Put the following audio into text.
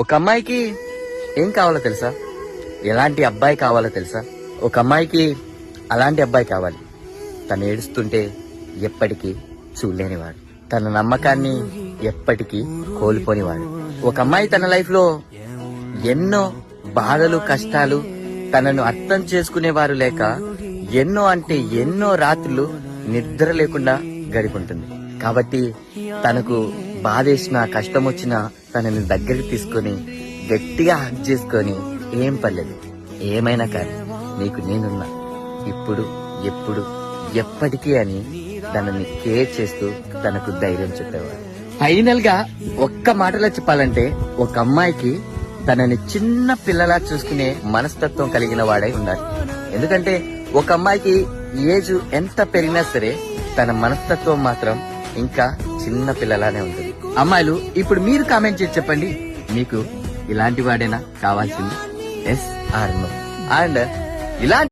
ఒక అమ్మాయికి ఏం కావాలో తెలుసా? ఎలాంటి అబ్బాయి కావాలో తెలుసా? ఒక అమ్మాయికి అలాంటి అబ్బాయి కావాలి. తను ఏడుస్తుంటే ఎప్పటికీ చూడలేనివాడు, తన నమ్మకాన్ని ఎప్పటికీ కోల్పోనివాడు. ఒక అమ్మాయి తన లైఫ్ లో ఎన్నో బాధలు కష్టాలు, తనను అర్థం చేసుకునేవారు లేక ఎన్నో అంటే ఎన్నో రాత్రులు నిద్ర లేకుండా గడిపుంటుంది. కాబట్టి తనకు బాధేసిన కష్టం వచ్చినా తనని దగ్గరికి తీసుకొని గట్టిగా హగ్ చేసుకొని, ఏం పర్లేదు, ఏమైనా కానీ నీకు నేనున్నా, ఇప్పుడు ఎప్పుడు ఎప్పటికీ అని తనని కేర్ చేస్తూ తనకు ధైర్యం చెప్పేవాడు. ఫైనల్ గా ఒక్క మాటలో చెప్పాలంటే, ఒక అమ్మాయికి తనని చిన్న పిల్లలా చూసుకునే మనస్తత్వం కలిగిన వాడై ఉండాలి. ఎందుకంటే ఒక అమ్మాయికి ఏజ్ ఎంత పెరిగినా సరే తన మనస్తత్వం మాత్రం ఇంకా చిన్న పిల్లలానే ఉంటుంది. అమ్మాయిలు ఇప్పుడు మీరు కామెంట్ చేసి చెప్పండి, మీకు ఇలాంటి వాడేనా కావాల్సింది? Yes are no. అండ్ ఇలాంటి